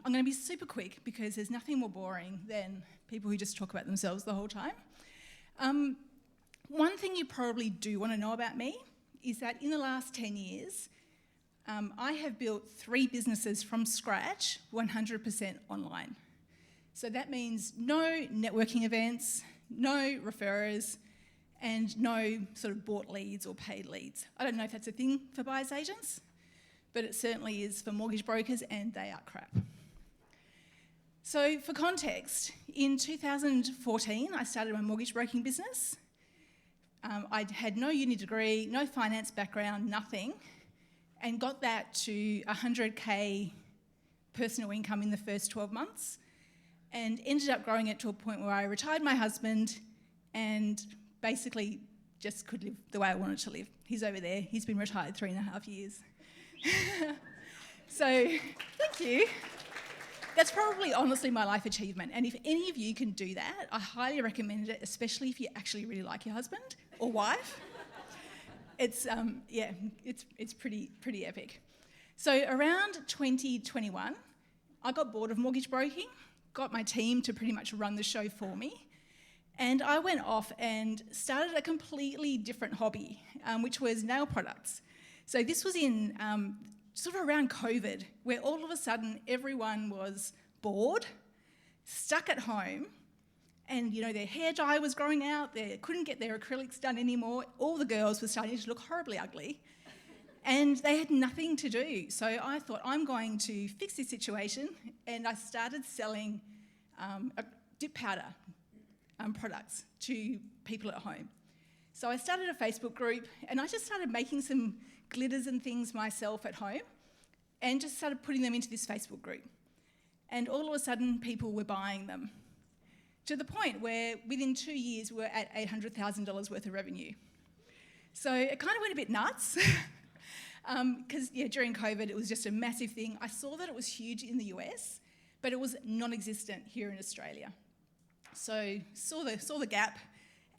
I'm going to be super quick because there's nothing more boring than people who just talk about themselves the whole time. One thing you probably do want to know about me is that in the last 10 years, I have built 3 businesses from scratch, 100% online. So that means no networking events, no referrers, and no sort of bought leads or paid leads. I don't know if that's a thing for buyer's agents, but it certainly is for mortgage brokers, and they are crap. So for context, in 2014, I started my mortgage broking business. I had no uni degree, no finance background, nothing, and got that to 100K personal income in the first 12 months, and ended up growing it to a point where I retired my husband and basically just could live the way I wanted to live. He's over there. He's been retired 3.5 years. So, thank you. That's probably honestly my life achievement. And if any of you can do that, I highly recommend it, especially if you actually really like your husband or wife. It's pretty epic. So around 2021, I got bored of mortgage broking, got my team to pretty much run the show for me, and I went off and started a completely different hobby, which was nail products. So this was in sort of around COVID, where all of a sudden everyone was bored, stuck at home, and their hair dye was growing out, they couldn't get their acrylics done anymore, all the girls were starting to look horribly ugly, and they had nothing to do. So I thought, I'm going to fix this situation, and I started selling dip powder products to people at home. So I started a Facebook group, and I just started making some glitters and things myself at home, and just started putting them into this Facebook group. And all of a sudden, people were buying them, to the point where within 2 years, we're at $800,000 worth of revenue. So it kind of went a bit nuts, because during COVID, it was just a massive thing. I saw that it was huge in the US, but it was non-existent here in Australia. So saw the gap,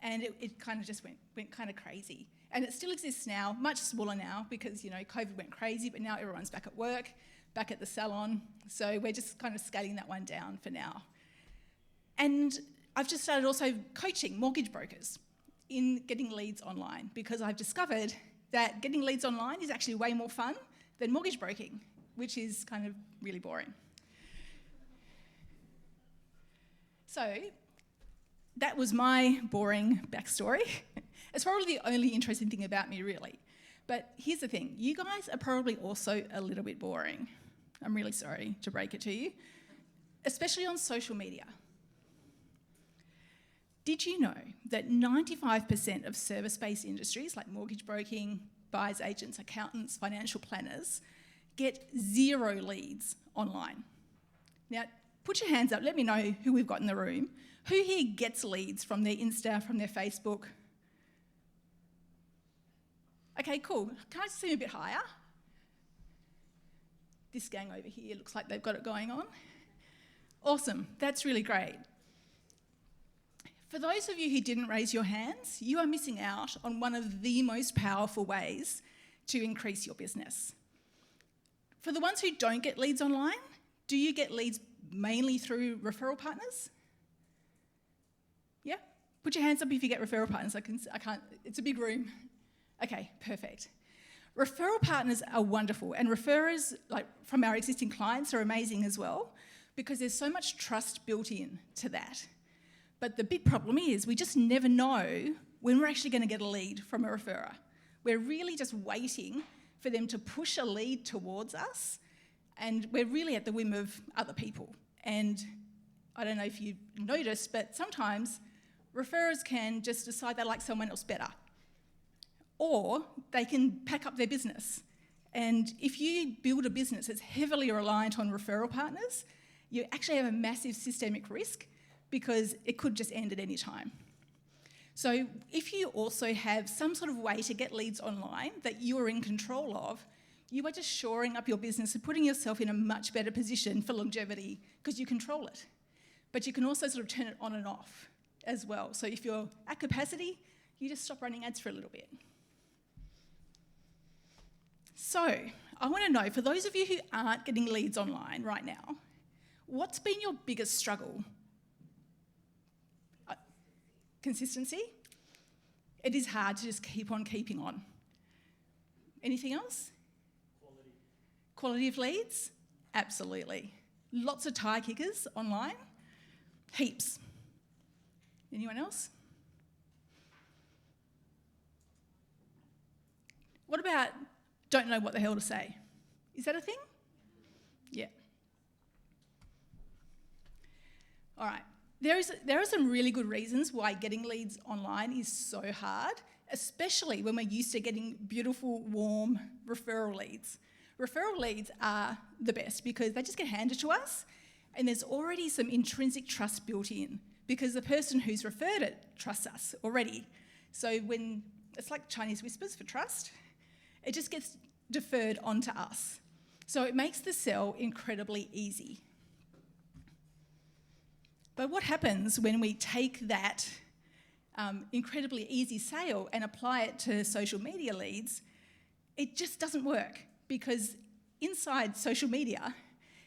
and it kind of just went kind of crazy. And it still exists now, much smaller now, because COVID went crazy, but now everyone's back at work, back at the salon. So we're just kind of scaling that one down for now. And I've just started also coaching mortgage brokers in getting leads online, because I've discovered that getting leads online is actually way more fun than mortgage broking, which is kind of really boring. So that was my boring backstory. It's probably the only interesting thing about me, really. But here's the thing. You guys are probably also a little bit boring. I'm really sorry to break it to you, especially on social media. Did you know that 95% of service-based industries like mortgage broking, buyer's agents, accountants, financial planners get 0 leads online? Now, put your hands up. Let me know who we've got in the room. Who here gets leads from their Insta, from their Facebook? Okay, cool. Can I see them a bit higher? This gang over here looks like they've got it going on. Awesome. That's really great. For those of you who didn't raise your hands, you are missing out on one of the most powerful ways to increase your business. For the ones who don't get leads online, do you get leads mainly through referral partners? Yeah? Put your hands up if you get referral partners. I can't, it's a big room. Okay, perfect. Referral partners are wonderful, and referrers from our existing clients are amazing as well, because there's so much trust built in to that. But the big problem is we just never know when we're actually going to get a lead from a referrer. We're really just waiting for them to push a lead towards us, and we're really at the whim of other people. And I don't know if you've noticed, but sometimes referrers can just decide they like someone else better. Or they can pack up their business. And if you build a business that's heavily reliant on referral partners, you actually have a massive systemic risk, because it could just end at any time. So if you also have some sort of way to get leads online that you are in control of, you are just shoring up your business and putting yourself in a much better position for longevity, because you control it. But you can also sort of turn it on and off as well. So if you're at capacity, you just stop running ads for a little bit. So I want to know, for those of you who aren't getting leads online right now, What's been your biggest struggle? Consistency. It is hard to just keep on keeping on. Anything else? Quality of leads? Absolutely. Lots of tire kickers online. Heaps. Anyone else? What about don't know what the hell to say? Is that a thing? Yeah. All right. There are some really good reasons why getting leads online is so hard, especially when we're used to getting beautiful, warm referral leads. Referral leads are the best because they just get handed to us and there's already some intrinsic trust built in because the person who's referred it trusts us already. So when it's like Chinese whispers for trust, it just gets deferred onto us. So it makes the sell incredibly easy. But what happens when we take that incredibly easy sale and apply it to social media leads? It just doesn't work because inside social media,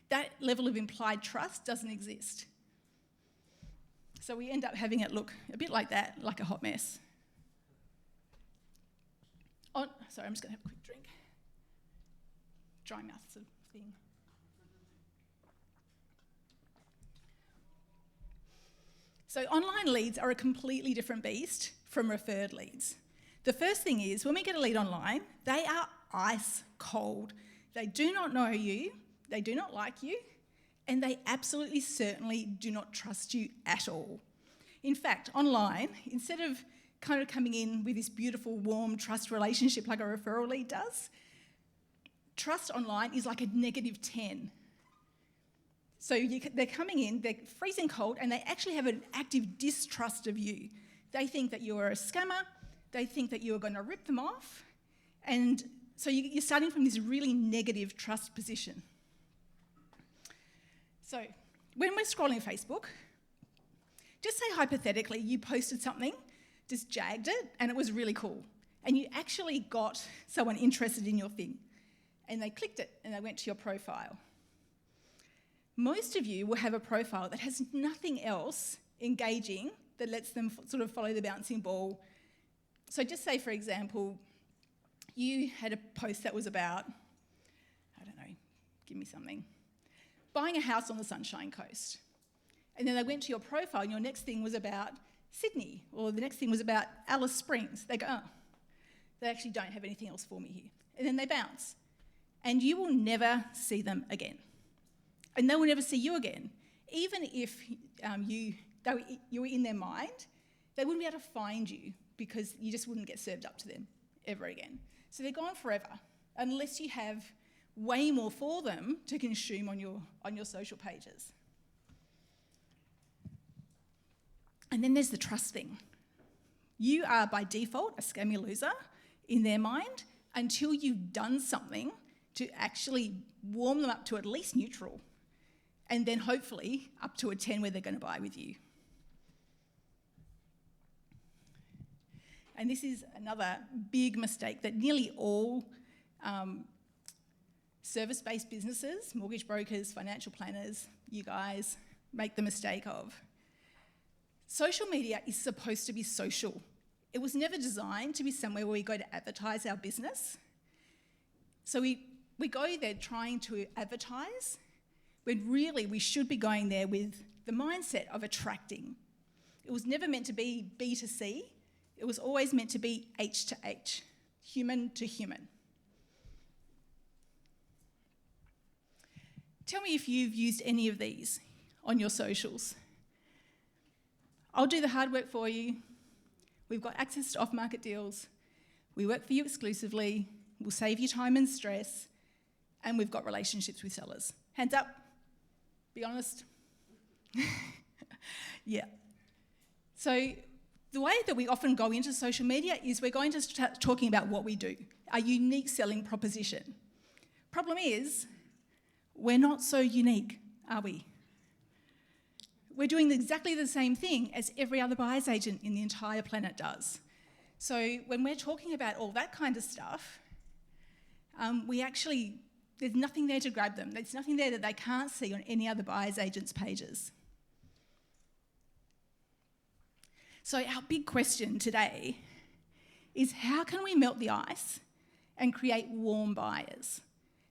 that level of implied trust doesn't exist. So we end up having it look a bit like that, like a hot mess. Oh, sorry, I'm just going to have a quick drink. Dry mouth sort of thing. So online leads are a completely different beast from referred leads. The first thing is, when we get a lead online, they are ice cold. They do not know you, they do not like you, and they absolutely certainly do not trust you at all. In fact, online, instead of kind of coming in with this beautiful, warm trust relationship like a referral lead does, trust online is like a -10. So they're coming in, they're freezing cold, and they actually have an active distrust of you. They think that you are a scammer, they think that you are going to rip them off, and so you're starting from this really negative trust position. So when we're scrolling Facebook, just say hypothetically you posted something, just jagged it, and it was really cool, and you actually got someone interested in your thing, and they clicked it, and they went to your profile. Most of you will have a profile that has nothing else engaging that lets them sort of follow the bouncing ball. So just say, for example, you had a post that was about, I don't know, give me something, buying a house on the Sunshine Coast. And then they went to your profile and your next thing was about Sydney, or the next thing was about Alice Springs. They go, oh, they actually don't have anything else for me here. And then they bounce. And you will never see them again. And they will never see you again. Even if you were in their mind, they wouldn't be able to find you because you just wouldn't get served up to them ever again. So they're gone forever, unless you have way more for them to consume on your social pages. And then there's the trust thing. You are by default a scammy loser in their mind until you've done something to actually warm them up to at least neutral, and then hopefully up to a 10 where they're going to buy with you. And this is another big mistake that nearly all service-based businesses, mortgage brokers, financial planners, you guys, make the mistake of. Social media is supposed to be social. It was never designed to be somewhere where we go to advertise our business. So we go there trying to advertise, when really we should be going there with the mindset of attracting. It was never meant to be B2C. It was always meant to be H to H, human to human. Tell me if you've used any of these on your socials. I'll do the hard work for you. We've got access to off-market deals. We work for you exclusively. We'll save you time and stress. And we've got relationships with sellers. Hands up. Be honest. Yeah. So the way that we often go into social media is we're going to start talking about what we do, our unique selling proposition. Problem is, we're not so unique, are we? We're doing exactly the same thing as every other buyer's agent in the entire planet does. So when we're talking about all that kind of stuff, we actually There's nothing there to grab them. There's nothing there that they can't see on any other buyer's agent's pages. So our big question today is, how can we melt the ice and create warm buyers?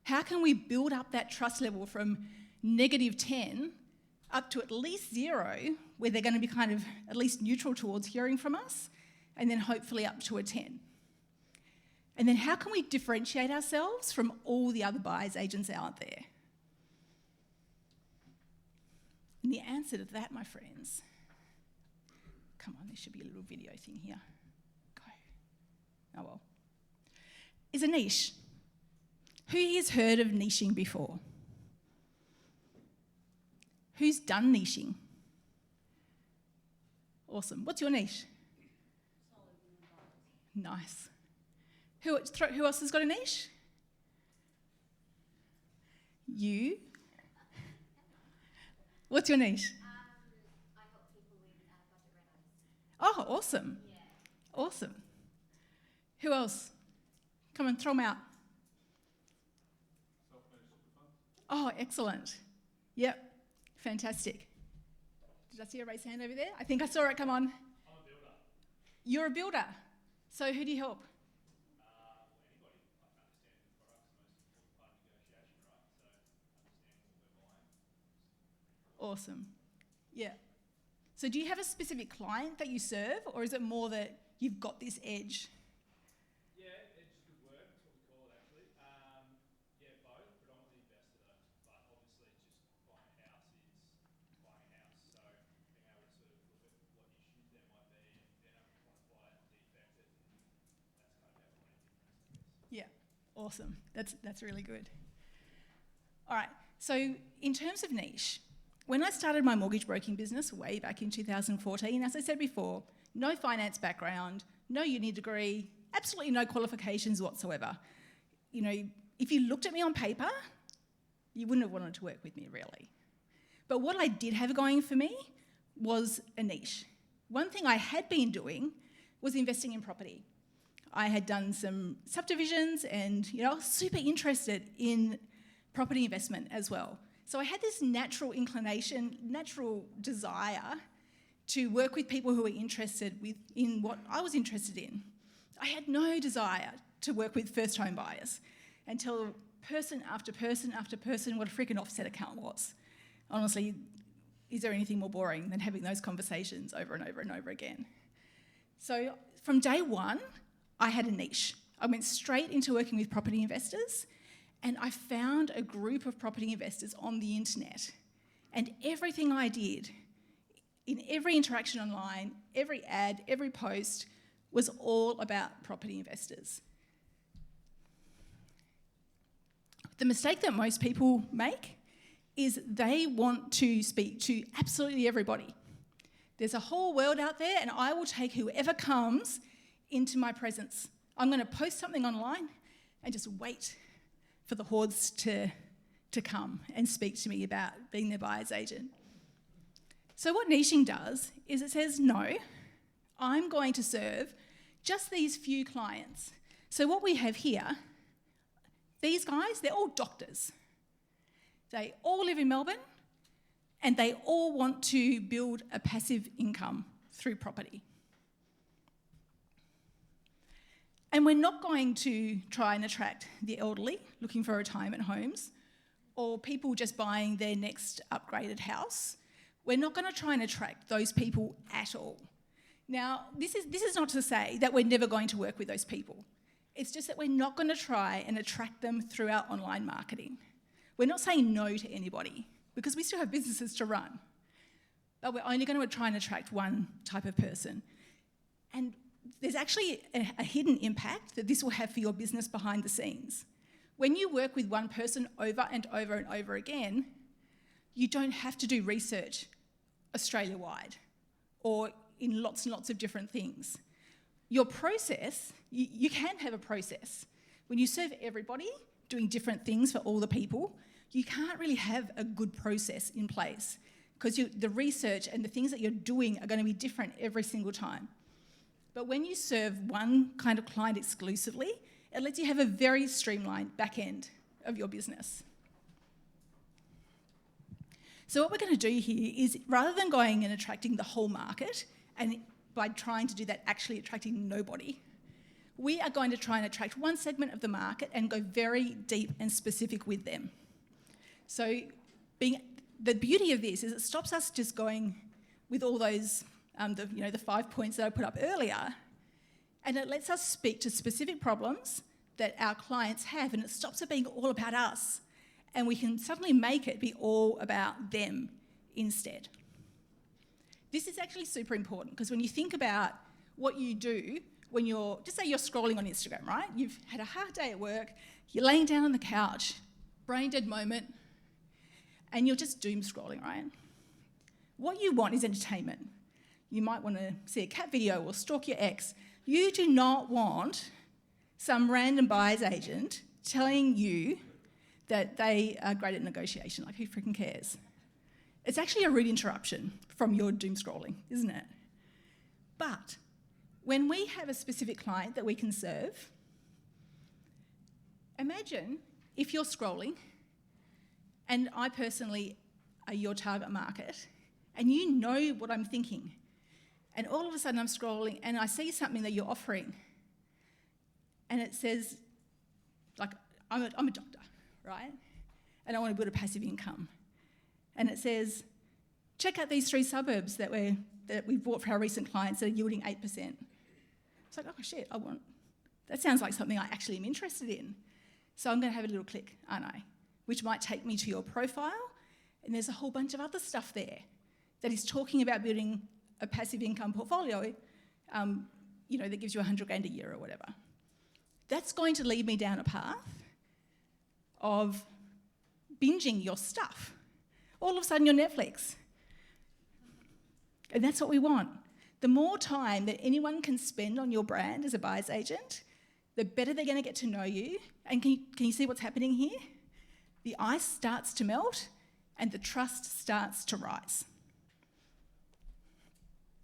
How can we build up that trust level from -10 up to at least 0, where they're going to be kind of at least neutral towards hearing from us, and then hopefully up to a 10? And then how can we differentiate ourselves from all the other buyer's agents out there? And the answer to that, my friends, come on, there should be a little video thing here. Go. Oh well. Is a niche. Who here's heard of niching before? Who's done niching? Awesome. What's your niche? Nice. Who else has got a niche? You? What's your niche? I help people with budget Oh, renos. awesome. Yeah. Awesome. Who else? Come on, throw them out. Oh, excellent. Yep, fantastic. Did I see a raised hand over there? I think I saw it, come on. I'm a builder. You're a builder. So who do you help? Anybody. Like understanding the product's the most important part of negotiation, right? So understanding what we're buying. Awesome. Yeah. So do you have a specific client that you serve, or is it more that you've got this edge? Yeah, it's good word. That's what we call it actually. Yeah, both. Predominantly investor though. But obviously just buying a house is buying a house. So being able to sort of look at what issues there might be and being able to quantify it and defect it, and that's kind of our point of difference, I guess. Yeah. Awesome. That's really good. All right. So in terms of niche, when I started my mortgage broking business way back in 2014, as I said before, no finance background, no uni degree, absolutely no qualifications whatsoever. You know, if you looked at me on paper, you wouldn't have wanted to work with me, really. But what I did have going for me was a niche. One thing I had been doing was investing in property. I had done some subdivisions and, I was super interested in property investment as well. So I had this natural inclination, natural desire to work with people who were interested in what I was interested in. I had no desire to work with first home buyers until person after person after person, what a freaking offset account was. Honestly, is there anything more boring than having those conversations over and over and over again? So from day one, I had a niche. I went straight into working with property investors, and I found a group of property investors on the internet. And everything I did, in every interaction online, every ad, every post, was all about property investors. The mistake that most people make is they want to speak to absolutely everybody. There's a whole world out there, and I will take whoever comes into my presence. I'm going to post something online and just wait for the hordes to come and speak to me about being their buyer's agent. So what niching does is it says, no, I'm going to serve just these few clients. So what we have here, these guys, they're all doctors. They all live in Melbourne, and they all want to build a passive income through property. And we're not going to try and attract the elderly looking for retirement homes or people just buying their next upgraded house. We're not going to try and attract those people at all. Now, this is not to say that we're never going to work with those people. It's just that we're not going to try and attract them through our online marketing. We're not saying no to anybody because we still have businesses to run. But we're only going to try and attract one type of person. And there's actually a hidden impact that this will have for your business behind the scenes. When you work with one person over and over and over again, you don't have to do research Australia-wide or in lots and lots of different things. Your process, you can have a process. When you serve everybody doing different things for all the people, you can't really have a good process in place because the research and the things that you're doing are going to be different every single time. But when you serve one kind of client exclusively, it lets you have a very streamlined back end of your business. So what we're going to do here is, rather than going and attracting the whole market, and by trying to do that actually attracting nobody, we are going to try and attract one segment of the market and go very deep and specific with them. So the beauty of this is it stops us just going with all those, the 5 points that I put up earlier, and it lets us speak to specific problems that our clients have, and it stops it being all about us, and we can suddenly make it be all about them instead. This is actually super important, because when you think about what you do when just say you're scrolling on Instagram, right? You've had a hard day at work, you're laying down on the couch, brain dead moment, and you're just doom scrolling, right? What you want is entertainment. You might want to see a cat video or stalk your ex. You do not want some random buyer's agent telling you that they are great at negotiation. Like, who freaking cares? It's actually a rude interruption from your doom scrolling, isn't it? But when we have a specific client that we can serve, imagine if you're scrolling and I personally are your target market and you know what I'm thinking, and all of a sudden I'm scrolling and I see something that you're offering and it says, like, I'm a doctor, right? And I want to build a passive income. And it says, check out these 3 suburbs that we've bought for our recent clients that are yielding 8%. It's like, oh shit, that sounds like something I actually am interested in. So I'm going to have a little click, aren't I? Which might take me to your profile, and there's a whole bunch of other stuff there that is talking about building a passive income portfolio, that gives you 100 grand a year or whatever. That's going to lead me down a path of binging your stuff. All of a sudden you're Netflix. And that's what we want. The more time that anyone can spend on your brand as a buyer's agent, the better they're going to get to know you. And can you see what's happening here? The ice starts to melt and the trust starts to rise.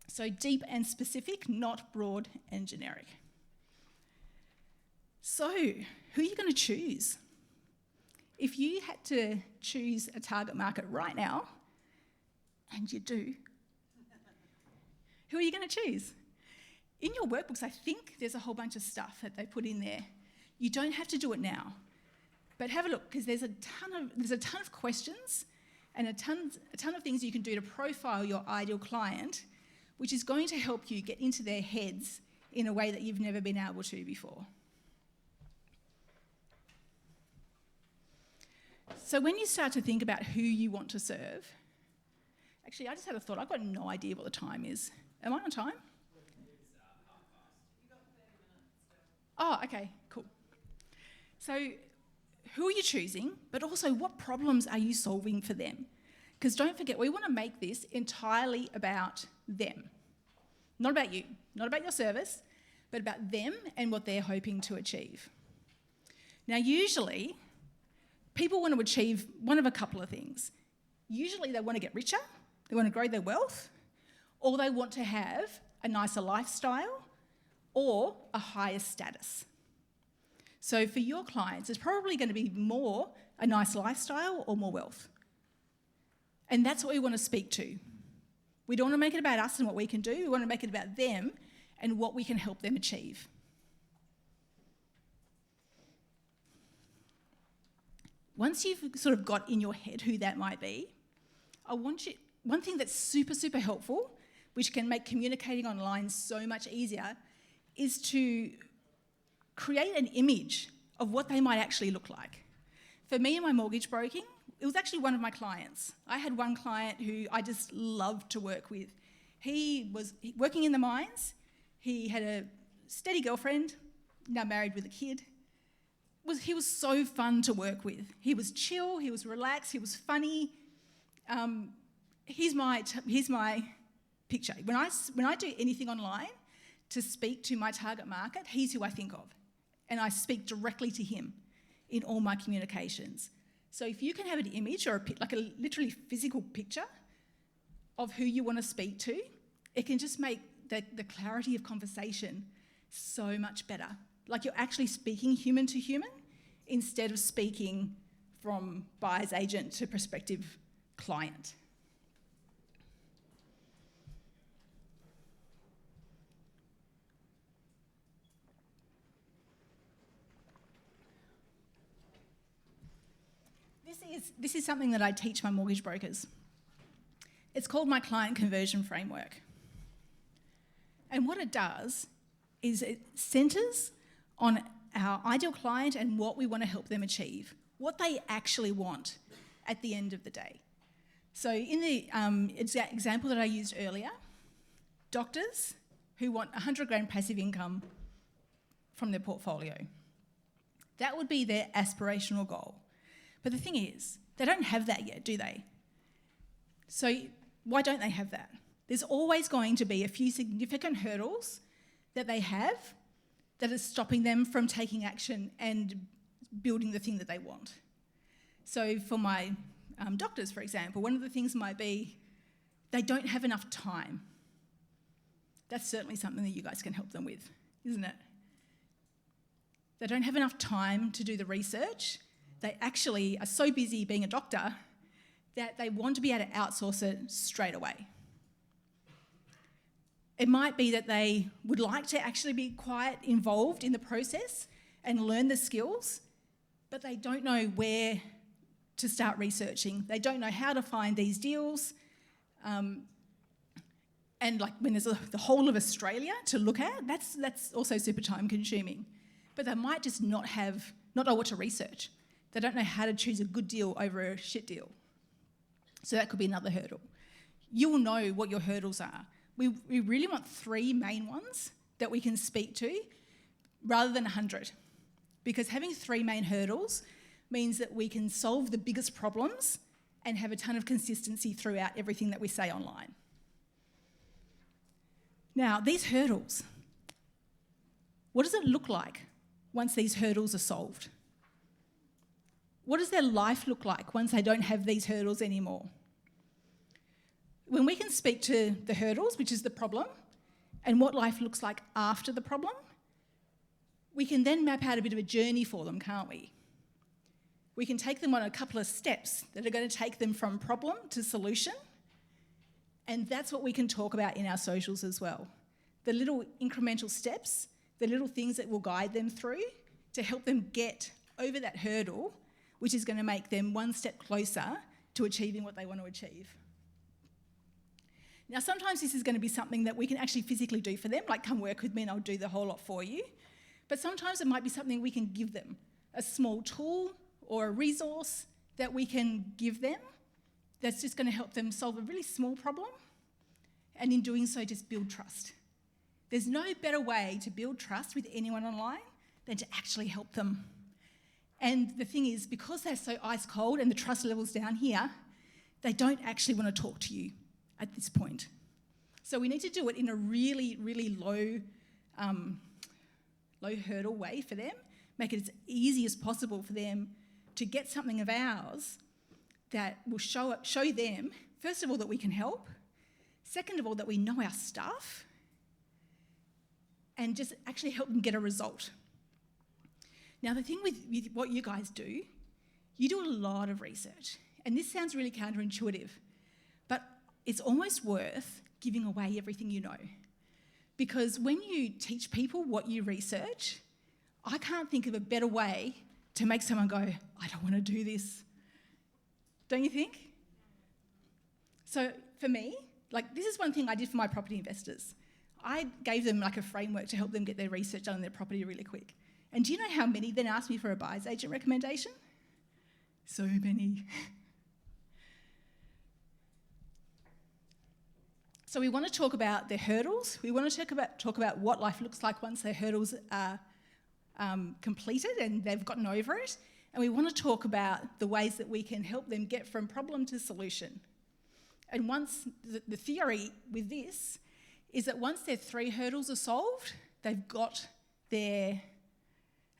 So deep and specific, not broad and generic. So who are you going to choose? If you had to choose a target market right now, and you do, who are you going to choose? In your workbooks, I think there's a whole bunch of stuff that they put in there. You don't have to do it now, but have a look, because there's a ton of questions and a ton of things you can do to profile your ideal client, which is going to help you get into their heads in a way that you've never been able to before. So when you start to think about who you want to serve, actually, I just had a thought. I've got no idea what the time is. Am I on time? Oh, okay, cool. So who are you choosing, but also what problems are you solving for them? Because don't forget, we want to make this entirely about them. Not about you, not about your service, but about them and what they're hoping to achieve. Now, usually, people want to achieve one of a couple of things. Usually they want to get richer, they want to grow their wealth, or they want to have a nicer lifestyle or a higher status. So for your clients, it's probably going to be more a nice lifestyle or more wealth. And that's what we want to speak to. We don't want to make it about us and what we can do. We want to make it about them and what we can help them achieve. Once you've sort of got in your head who that might be, one thing that's super, super helpful, which can make communicating online so much easier, is to create an image of what they might actually look like. For me and my mortgage broking, it was actually one of my clients. I had one client who I just loved to work with. He was working in the mines. He had a steady girlfriend, now married with a kid. He was so fun to work with. He was chill, he was relaxed, he was funny. Here's my picture. When I do anything online to speak to my target market, he's who I think of. And I speak directly to him in all my communications. So if you can have an image or like a literally physical picture of who you want to speak to, it can just make the clarity of conversation so much better. Like you're actually speaking human to human instead of speaking from buyer's agent to prospective client. This is something that I teach my mortgage brokers. It's called my client conversion framework. And what it does is it centres on our ideal client and what we want to help them achieve, what they actually want at the end of the day. So in the example that I used earlier, doctors who want 100 grand passive income from their portfolio. That would be their aspirational goal. But the thing is, they don't have that yet, do they? So why don't they have that? There's always going to be a few significant hurdles that they have that is stopping them from taking action and building the thing that they want. So for my doctors, for example, one of the things might be they don't have enough time. That's certainly something that you guys can help them with, isn't it? They don't have enough time to do the research. They actually are so busy being a doctor that they want to be able to outsource it straight away. It might be that they would like to actually be quite involved in the process and learn the skills, but they don't know where to start researching. They don't know how to find these deals. And like when there's the whole of Australia to look at, that's also super time consuming. But they might just not know what to research. They don't know how to choose a good deal over a shit deal. So that could be another hurdle. You will know what your hurdles are. We really want 3 main ones that we can speak to rather than 100. Because having 3 main hurdles means that we can solve the biggest problems and have a ton of consistency throughout everything that we say online. Now, these hurdles, what does it look like once these hurdles are solved? What does their life look like once they don't have these hurdles anymore? When we can speak to the hurdles, which is the problem, and what life looks like after the problem, we can then map out a bit of a journey for them, can't we? We can take them on a couple of steps that are going to take them from problem to solution, and that's what we can talk about in our socials as well. The little incremental steps, the little things that will guide them through to help them get over that hurdle, which is going to make them one step closer to achieving what they want to achieve. Now, sometimes this is going to be something that we can actually physically do for them, like come work with me and I'll do the whole lot for you. But sometimes it might be something we can give them, a small tool or a resource that we can give them that's just going to help them solve a really small problem, and in doing so, just build trust. There's no better way to build trust with anyone online than to actually help them. And the thing is, because they're so ice cold and the trust level's down here, they don't actually want to talk to you at this point. So we need to do it in a really, really low hurdle way for them, make it as easy as possible for them to get something of ours that will show them, first of all, that we can help, second of all, that we know our stuff, and just actually help them get a result. Now, the thing with what you guys do, you do a lot of research. And this sounds really counterintuitive, but it's almost worth giving away everything you know. Because when you teach people what you research, I can't think of a better way to make someone go, I don't want to do this. Don't you think? So for me, like this is one thing I did for my property investors. I gave them like a framework to help them get their research done on their property really quick. And do you know how many then asked me for a buyer's agent recommendation? So many. So we want to talk about their hurdles. We want to talk about what life looks like once their hurdles are completed and they've gotten over it. And we want to talk about the ways that we can help them get from problem to solution. And once the theory with this is that once their 3 hurdles are solved, they've got their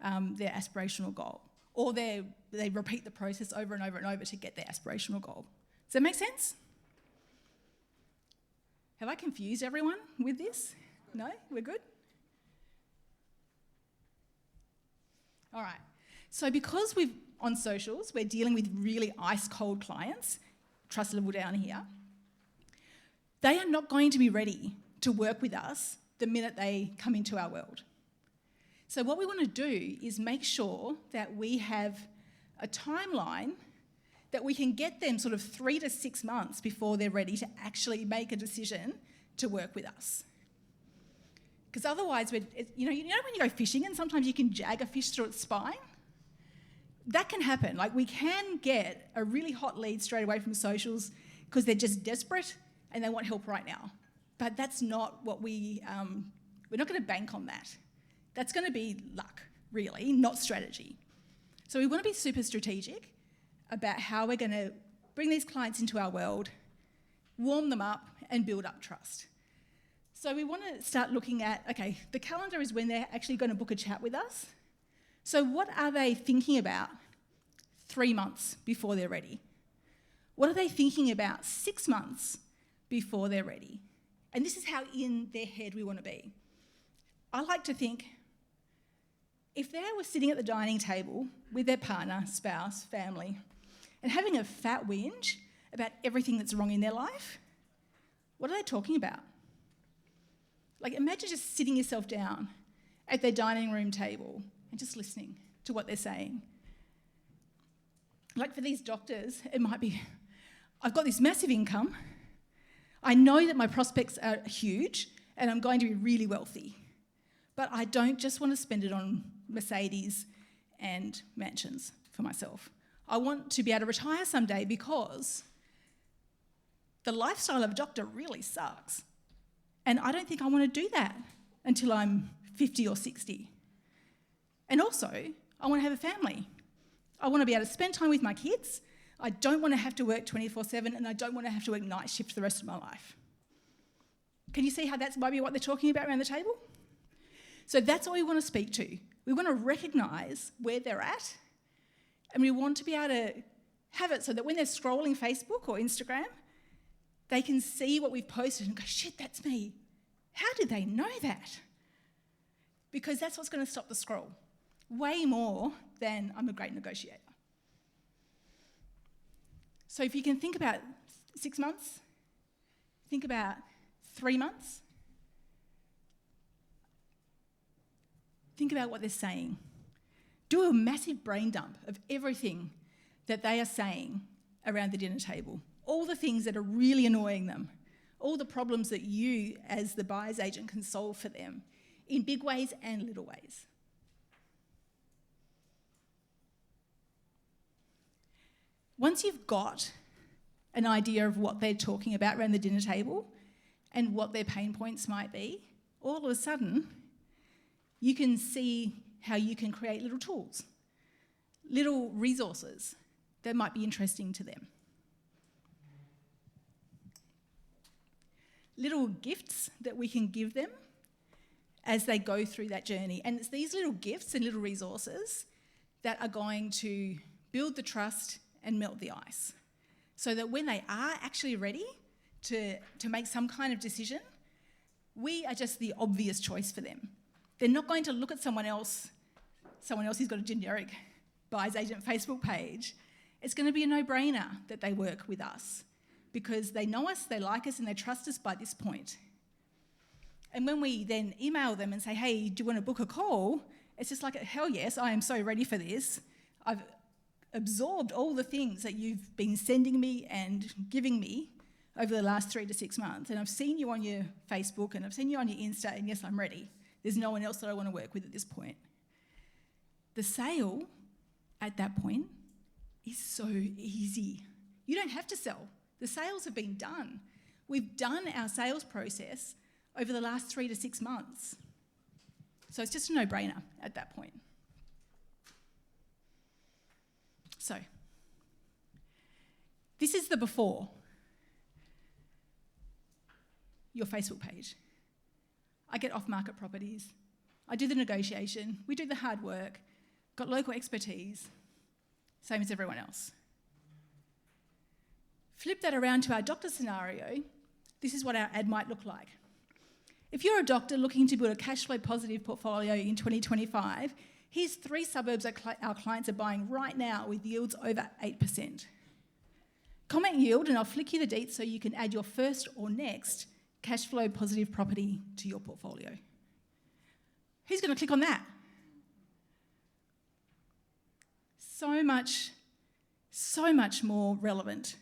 aspirational goal, or they repeat the process over and over and over to get their aspirational goal. Does that make sense? Have I confused everyone with this? No? We're good? All right. So because on socials, we're dealing with really ice-cold clients, trust level down here, they are not going to be ready to work with us the minute they come into our world. So what we want to do is make sure that we have a timeline that we can get them sort of 3 to 6 months before they're ready to actually make a decision to work with us. Because otherwise, you know when you go fishing and sometimes you can jag a fish through its spine? That can happen. Like, we can get a really hot lead straight away from socials because they're just desperate and they want help right now. But that's not what we're not going to bank on that. That's going to be luck, really, not strategy. So we want to be super strategic about how we're going to bring these clients into our world, warm them up, and build up trust. So we want to start looking at, okay, the calendar is when they're actually going to book a chat with us. So what are they thinking about 3 months before they're ready? What are they thinking about 6 months before they're ready? And this is how in their head we want to be. I like to think, if they were sitting at the dining table with their partner, spouse, family, and having a fat whinge about everything that's wrong in their life, what are they talking about? Like, imagine just sitting yourself down at their dining room table and just listening to what they're saying. Like, for these doctors, it might be, I've got this massive income, I know that my prospects are huge and I'm going to be really wealthy, but I don't just want to spend it on Mercedes and mansions for myself. I want to be able to retire someday because the lifestyle of a doctor really sucks. And I don't think I want to do that until I'm 50 or 60. And also, I want to have a family. I want to be able to spend time with my kids. I don't want to have to work 24/7, and I don't want to have to work night shift for the rest of my life. Can you see how that might be what they're talking about around the table? So that's what we want to speak to. We want to recognise where they're at, and we want to be able to have it so that when they're scrolling Facebook or Instagram, they can see what we've posted and go, shit, that's me. How did they know that? Because that's what's going to stop the scroll. Way more than I'm a great negotiator. So if you can think about 6 months, think about 3 months, think about what they're saying. Do a massive brain dump of everything that they are saying around the dinner table. All the things that are really annoying them. All the problems that you, as the buyer's agent, can solve for them in big ways and little ways. Once you've got an idea of what they're talking about around the dinner table and what their pain points might be, all of a sudden, you can see how you can create little tools, little resources that might be interesting to them. Little gifts that we can give them as they go through that journey. And it's these little gifts and little resources that are going to build the trust and melt the ice, so that when they are actually ready to make some kind of decision, we are just the obvious choice for them. They're not going to look at someone else who's got a generic buyer's agent Facebook page. It's going to be a no-brainer that they work with us because they know us, they like us, and they trust us by this point. And when we then email them and say, hey, do you want to book a call? It's just like, hell yes, I am so ready for this. I've absorbed all the things that you've been sending me and giving me over the last 3 to 6 months. And I've seen you on your Facebook and I've seen you on your Insta, and yes, I'm ready. There's no one else that I want to work with at this point. The sale at that point is so easy. You don't have to sell. The sales have been done. We've done our sales process over the last 3 to 6 months. So it's just a no-brainer at that point. So, this is the before. Your Facebook page. I get off-market properties. I do the negotiation. We do the hard work. Got local expertise. Same as everyone else. Flip that around to our doctor scenario. This is what our ad might look like. If you're a doctor looking to build a cash flow positive portfolio in 2025, Here's 3 suburbs our clients are buying right now with yields over 8%. Comment yield and I'll flick you the deets so you can add your first or next cash flow positive property to your portfolio. Who's going to click on that? So much more relevant.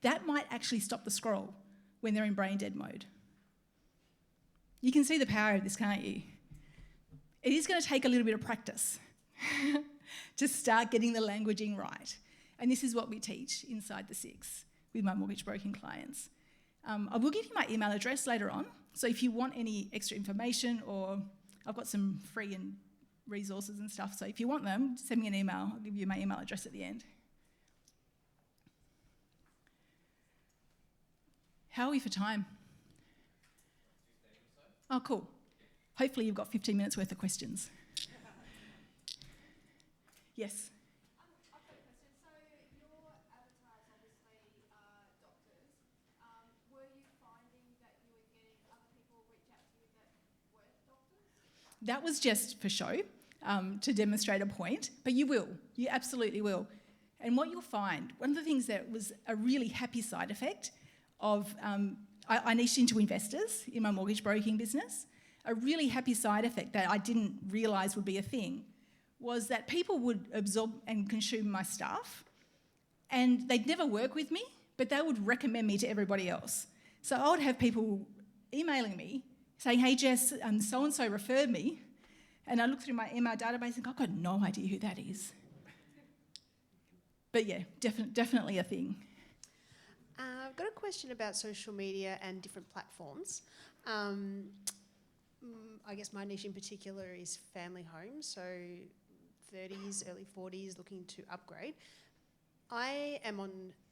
That might actually stop the scroll when they're in brain dead mode. You can see the power of this, can't you? It is going to take a little bit of practice to start getting the languaging right. And this is what we teach inside the 6 with my mortgage broking clients. I will give you my email address later on. So if you want any extra information, or I've got some free and resources and stuff. So if you want them, send me an email. I'll give you my email address at the end. How are we for time? 15 or so. Oh, cool. Hopefully you've got 15 minutes worth of questions. Yes? I've got a question. So your avatars obviously are doctors. Were you finding that you were getting other people reach out to you that weren't doctors? That was just for show, to demonstrate a point, but you will. You absolutely will. And what you'll find, one of the things that was a really happy side effect of, I niched into investors in my mortgage broking business. A really happy side effect that I didn't realise would be a thing was that people would absorb and consume my stuff and they'd never work with me, but they would recommend me to everybody else. So I would have people emailing me saying, hey Jess, so-and-so referred me, and I look through my email database and go, I've got no idea who that is. But yeah, definitely a thing. I've got a question about social media and different platforms. I guess my niche in particular is family homes, so 30s, early 40s, looking to upgrade. I am on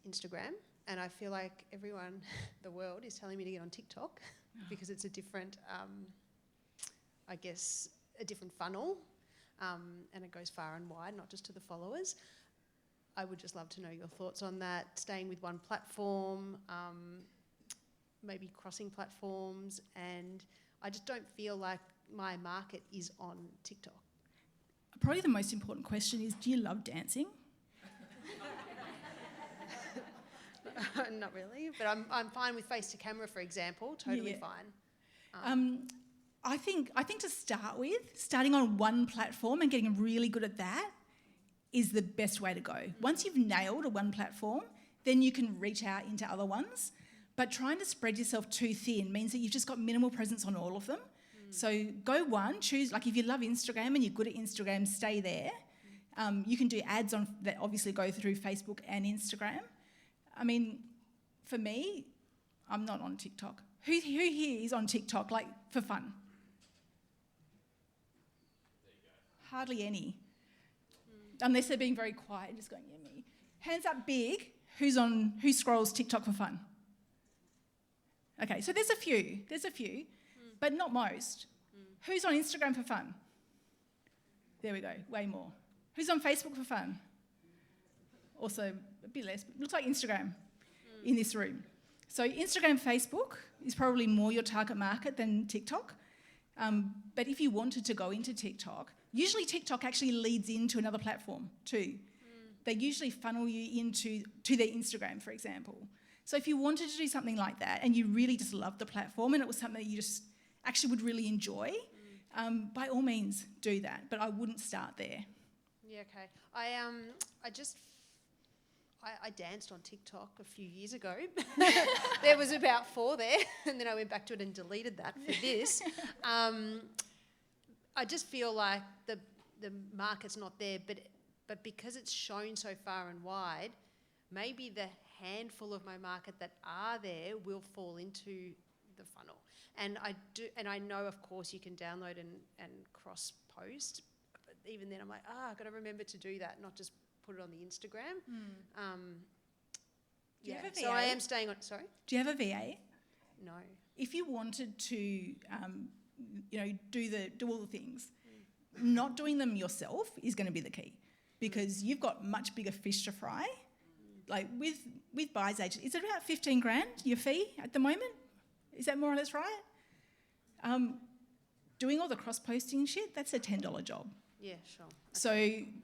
Instagram, and I feel like everyone in the world is telling me to get on TikTok because it's a different, I guess, a different funnel, and it goes far and wide, not just to the followers. I would just love to know your thoughts on that, staying with one platform, maybe crossing platforms, and I just don't feel like my market is on TikTok. Probably the most important question is, do you love dancing? Not really, but I'm fine with face to camera, for example, totally fine. I think to start with, starting on one platform and getting really good at that is the best way to go. Once you've nailed a one platform, then you can reach out into other ones. But trying to spread yourself too thin means that you've just got minimal presence on all of them. So go one, choose, like if you love Instagram and you're good at Instagram, stay there. You can do ads on that obviously go through Facebook and Instagram. I mean, for me, I'm not on TikTok. Who here is on TikTok, like for fun? Hardly any. Unless they're being very quiet and just going, yeah, me. Hands up big, who scrolls TikTok for fun? Okay, so there's a few, but not most. Who's on Instagram for fun? There we go, way more. Who's on Facebook for fun? Also a bit less, but looks like Instagram in this room. So Instagram, Facebook is probably more your target market than TikTok. But if you wanted to go into TikTok, usually TikTok actually leads into another platform too. They usually funnel you into their Instagram, for example. So if you wanted to do something like that and you really just loved the platform and it was something that you just actually would really enjoy, by all means do that. But I wouldn't start there. Yeah, okay. I danced on TikTok a few years ago. There was about 4 there, and then I went back to it and deleted that for this. I just feel like the market's not there, but because it's shown so far and wide, maybe the handful of my market that are there will fall into the funnel. And I know, of course, you can download and cross-post, but even then I'm like, I've got to remember to do that, not just put it on the Instagram. Do you have a VA? So I am staying on, sorry? Do you have a VA? No. If you wanted to, do all the things, not doing them yourself is going to be the key, because you've got much bigger fish to fry. Like with buyer's agent, is it about 15 grand your fee at the moment? Is that more or less right? Doing all the cross-posting shit, that's a $10 job. Yeah, sure. So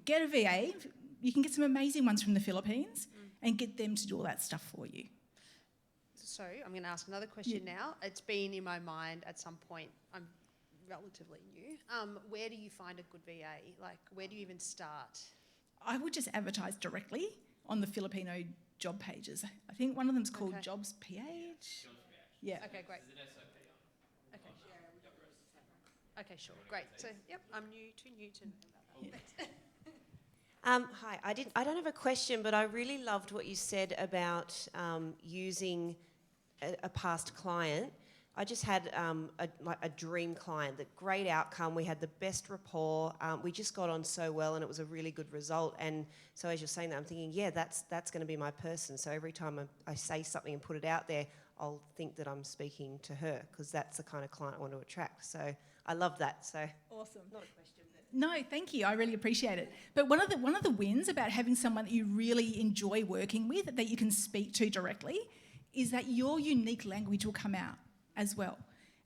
get a VA. You can get some amazing ones from the Philippines and get them to do all that stuff for you. So I'm going to ask another question now. It's been in my mind at some point. I'm relatively new. Where do you find a good VA? Like, where do you even start? I would just advertise directly on the Filipino job pages. I think one of them's called Jobs PH. Yeah. Okay, great. Okay. Okay, sure. Great. So, yep, I'm too new to know about that. Thanks. Hi, I don't have a question, but I really loved what you said about using a past client. I just had a dream client, that great outcome. We had the best rapport. We just got on so well, and it was a really good result. And so as you're saying that, I'm thinking, yeah, that's going to be my person. So every time I say something and put it out there, I'll think that I'm speaking to her, because that's the kind of client I want to attract. So I love that. So awesome. Not a question, but No, thank you. I really appreciate it. But one of the wins about having someone that you really enjoy working with, that you can speak to directly, is that your unique language will come out as well.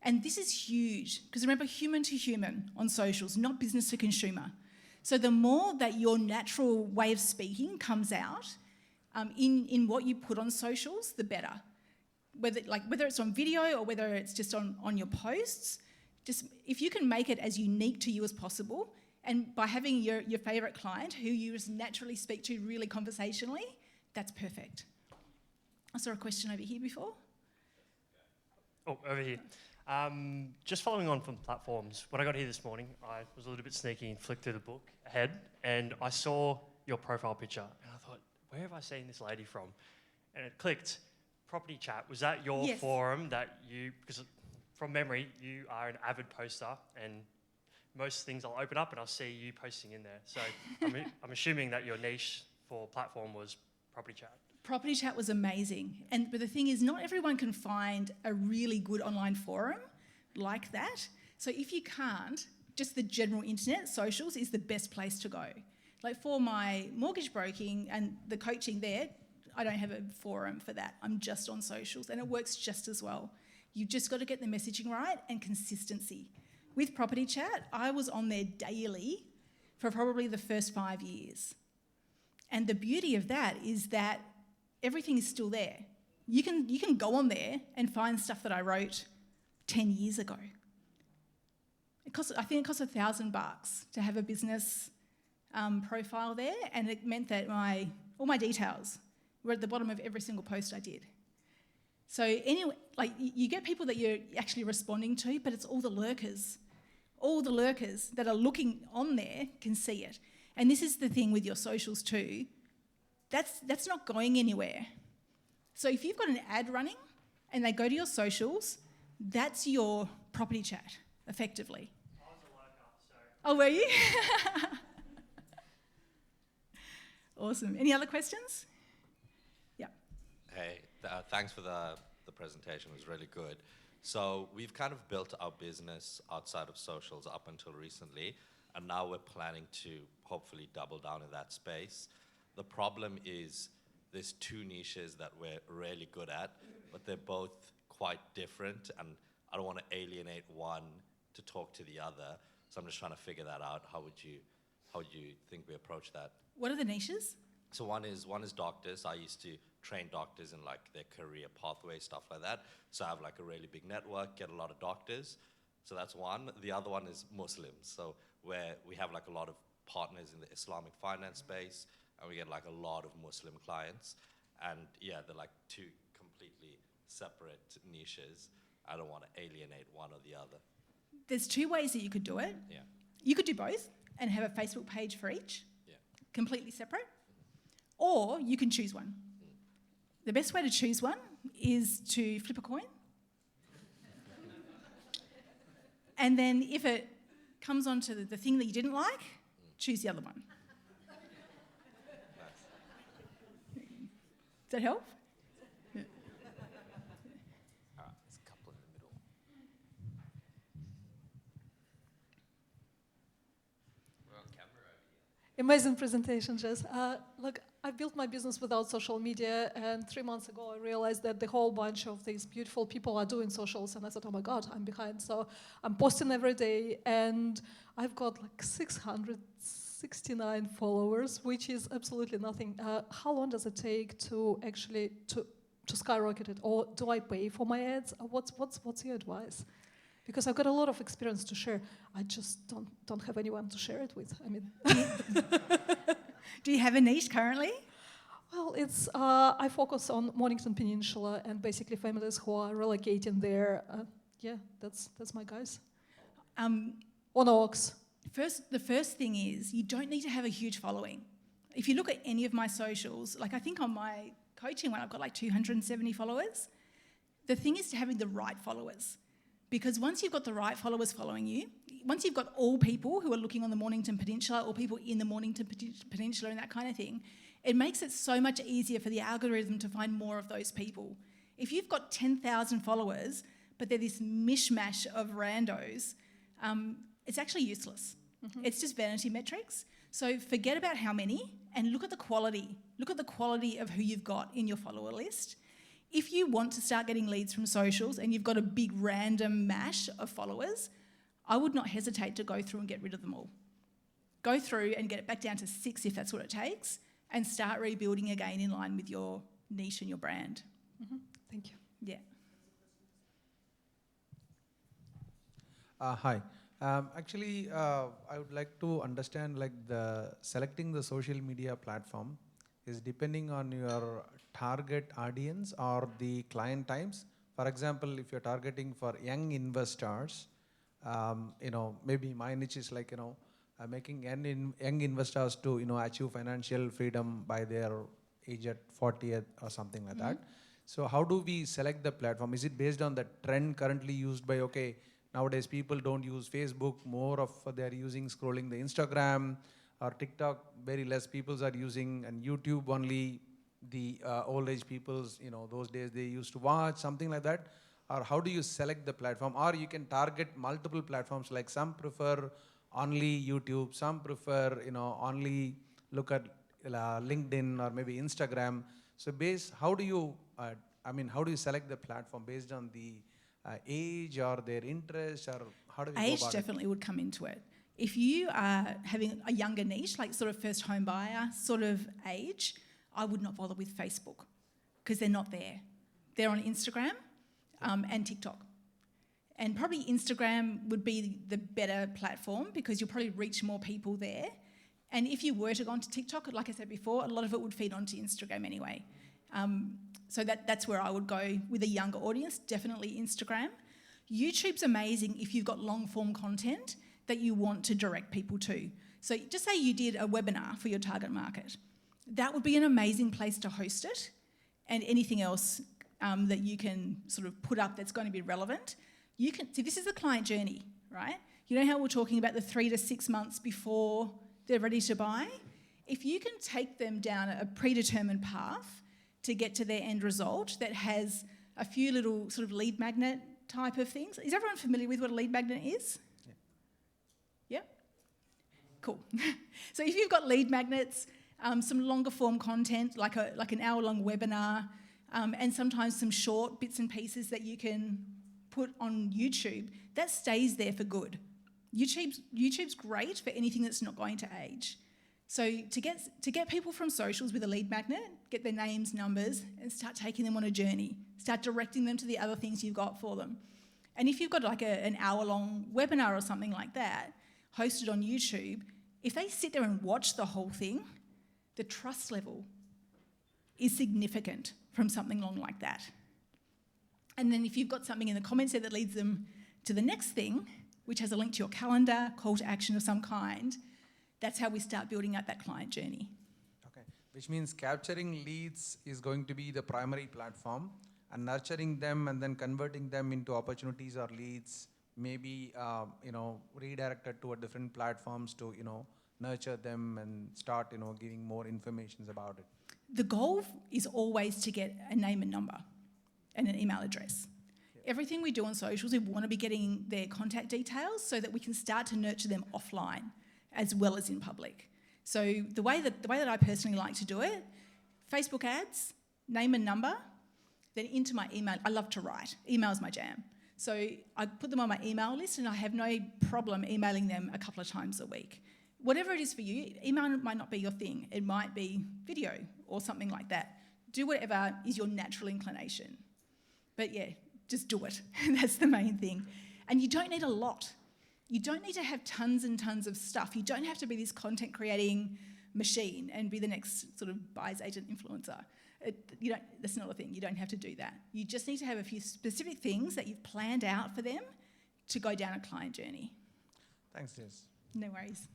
And this is huge, because remember, human to human on socials, not business to consumer. So the more that your natural way of speaking comes out in what you put on socials, the better. Whether it's on video or whether it's just on your posts, just if you can make it as unique to you as possible, and by having your favourite client who you just naturally speak to really conversationally, that's perfect. I saw a question over here before. Oh, over here. Just following on from platforms, when I got here this morning, I was a little bit sneaky and flicked through the book ahead, and I saw your profile picture, and I thought, where have I seen this lady from? And it clicked. Property Chat, was that your forum that you, because from memory, you are an avid poster, and most things I'll open up and I'll see you posting in there. So I'm assuming that your niche for platform was Property Chat. Property Chat was amazing. But the thing is, not everyone can find a really good online forum like that. So if you can't, just the general internet, socials is the best place to go. Like for my mortgage broking and the coaching there, I don't have a forum for that. I'm just on socials, and it works just as well. You've just got to get the messaging right and consistency. With Property Chat, I was on there daily for probably the first 5 years. And the beauty of that is that everything is still there. You can go on there and find stuff that I wrote 10 years ago. I think it cost $1,000 to have a business profile there, and it meant that all my details were at the bottom of every single post I did. So anyway, you get people that you're actually responding to, but it's all the lurkers. All the lurkers that are looking on there can see it. And this is the thing with your socials too. That's not going anywhere. So if you've got an ad running and they go to your socials, that's your Property Chat, effectively. I was a lurker, so... Oh, were you? Awesome. Any other questions? Yeah. Hey, thanks for the presentation. It was really good. So we've kind of built our business outside of socials up until recently, and now we're planning to hopefully double down in that space. The problem is there's two niches that we're really good at, but they're both quite different, and I don't want to alienate one to talk to the other. So I'm just trying to figure that out. How would you think we approach that? What are the niches? So one is doctors. I used to train doctors in like their career pathway, stuff like that. So I have like a really big network, get a lot of doctors. So that's one. The other one is Muslims. So where we have like a lot of partners in the Islamic finance space, and we get like a lot of Muslim clients. And yeah, they're like two completely separate niches. I don't want to alienate one or the other. There's two ways that you could do it. Yeah. You could do both and have a Facebook page for each, Yeah. completely separate, or you can choose one. The best way to choose one is to flip a coin. And then if it comes onto the thing that you didn't like, choose the other one. Does that help? Yeah. All right, there's a couple in the middle. We're on camera over here. Amazing presentation, Jess. Look, I built my business without social media, and 3 months ago I realized that the whole bunch of these beautiful people are doing socials, and I thought, oh my God, I'm behind. So I'm posting every day, and I've got like 669 followers, which is absolutely nothing. How long does it take to actually to skyrocket it, or do I pay for my ads? What's your advice? Because I've got a lot of experience to share. I just don't have anyone to share it with. I mean, Do you have a niche currently? well, it's I focus on Mornington Peninsula and basically families who are relocating there. Yeah, that's my guys. On Oaks. The first thing is you don't need to have a huge following. If you look at any of my socials, like I think on my coaching one, I've got like 270 followers. The thing is to having the right followers. Because once you've got the right followers following you, once you've got all people who are looking on the Mornington Peninsula or people in the Mornington Peninsula and that kind of thing, it makes it so much easier for the algorithm to find more of those people. If you've got 10,000 followers, but they're this mishmash of randos, it's actually useless. Mm-hmm. It's just vanity metrics. So forget about how many and look at the quality. Look at the quality of who you've got in your follower list. If you want to start getting leads from socials and you've got a big random mash of followers, I would not hesitate to go through and get rid of them all. Go through and get it back down to 6 if that's what it takes, and start rebuilding again in line with your niche and your brand. Mm-hmm. Thank you. Yeah. Hi. Actually, I would like to understand like selecting the social media platform is depending on your target audience or the client types. For example, if you're targeting for young investors, maybe my niche is like, making young investors to, achieve financial freedom by their age at 40th or something like that. So how do we select the platform? Is it based on the trend currently used by, nowadays people don't use Facebook, more of they're using scrolling the Instagram or TikTok, very less people are using, and YouTube only the old age people's, those days they used to watch, something like that? Or how do you select the platform? Or you can target multiple platforms, like some prefer only YouTube, some prefer, only look at LinkedIn or maybe Instagram. So how do you select the platform based on the age or their interest, or how do we go Age about definitely would come into it. If you are having a younger niche, like sort of first home buyer sort of age, I would not bother with Facebook because they're not there. They're on Instagram and TikTok. And probably Instagram would be the better platform because you'll probably reach more people there. And if you were to go onto TikTok, like I said before, a lot of it would feed onto Instagram anyway. So that's where I would go with a younger audience, definitely Instagram. YouTube's amazing if you've got long-form content that you want to direct people to. So just say you did a webinar for your target market. That would be an amazing place to host it, and anything else that you can sort of put up that's going to be relevant. See, this is the client journey, right? You know how we're talking about the 3 to 6 months before they're ready to buy? If you can take them down a predetermined path to get to their end result that has a few little sort of lead magnet type of things. Is everyone familiar with what a lead magnet is? Yeah? Cool. So if you've got lead magnets, some longer form content, like an hour-long webinar, and sometimes some short bits and pieces that you can put on YouTube, that stays there for good. YouTube's great for anything that's not going to age. So to get people from socials with a lead magnet, get their names, numbers, and start taking them on a journey. Start directing them to the other things you've got for them. And if you've got like an hour-long webinar or something like that, hosted on YouTube, if they sit there and watch the whole thing, the trust level is significant from something long like that. And then if you've got something in the comments there that leads them to the next thing, which has a link to your calendar, call to action of some kind, that's how we start building out that client journey. Okay, which means capturing leads is going to be the primary platform, and nurturing them and then converting them into opportunities or leads, maybe redirected to a different platforms to nurture them and start giving more information about it. The goal is always to get a name and number and an email address. Yep. Everything we do on socials, we want to be getting their contact details so that we can start to nurture them offline as well as in public. So the way that I personally like to do it, Facebook ads, name and number, then into my email. I love to write. Email's my jam. So I put them on my email list and I have no problem emailing them a couple of times a week. Whatever it is for you, email might not be your thing. It might be video or something like that. Do whatever is your natural inclination. But yeah, just do it. That's the main thing. And you don't need a lot. You don't need to have tons and tons of stuff. You don't have to be this content creating machine and be the next sort of buyer's agent influencer. That's not a thing. You don't have to do that. You just need to have a few specific things that you've planned out for them to go down a client journey. Thanks, Jess. No worries.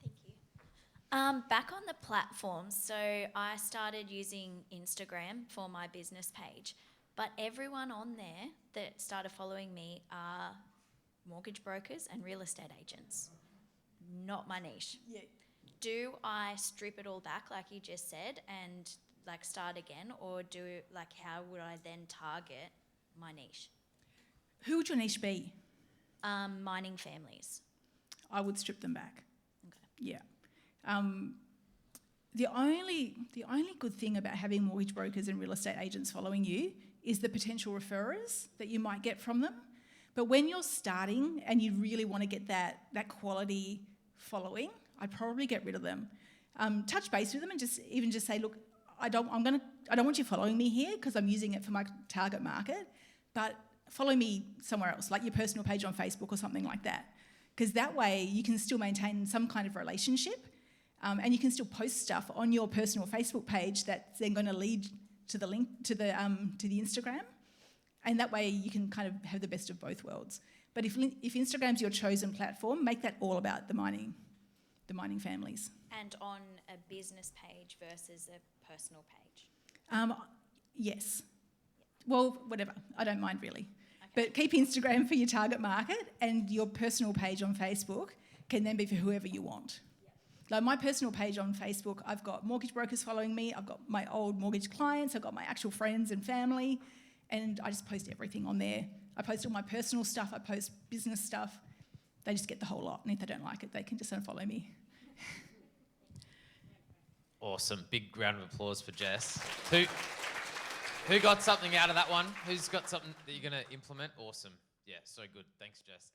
Thank you. Back on the platforms, so I started using Instagram for my business page, but everyone on there that started following me are mortgage brokers and real estate agents. Not my niche. Yeah. Do I strip it all back like you just said and like start again, or how would I then target my niche? Who would your niche be? Mining families. I would strip them back. Okay. Yeah. The only good thing about having mortgage brokers and real estate agents following you is the potential referrers that you might get from them. But when you're starting and you really want to get that quality following, I'd probably get rid of them. Touch base with them and just say, look, I don't want you following me here because I'm using it for my target market, but follow me somewhere else, like your personal page on Facebook or something like that. Because that way you can still maintain some kind of relationship, and you can still post stuff on your personal Facebook page that's then going to lead to the link to the Instagram, and that way you can kind of have the best of both worlds. But if Instagram's your chosen platform, make that all about the mining families. And on a business page versus a personal page? Yes. Well, whatever. I don't mind really. Okay. But keep Instagram for your target market, and your personal page on Facebook can then be for whoever you want. Like my personal page on Facebook, I've got mortgage brokers following me, I've got my old mortgage clients, I've got my actual friends and family, and I just post everything on there. I post all my personal stuff, I post business stuff. They just get the whole lot, and if they don't like it, they can just unfollow me. Awesome. Big round of applause for Jess. Who got something out of that one? Who's got something that you're going to implement? Awesome. Yeah, so good. Thanks, Jess.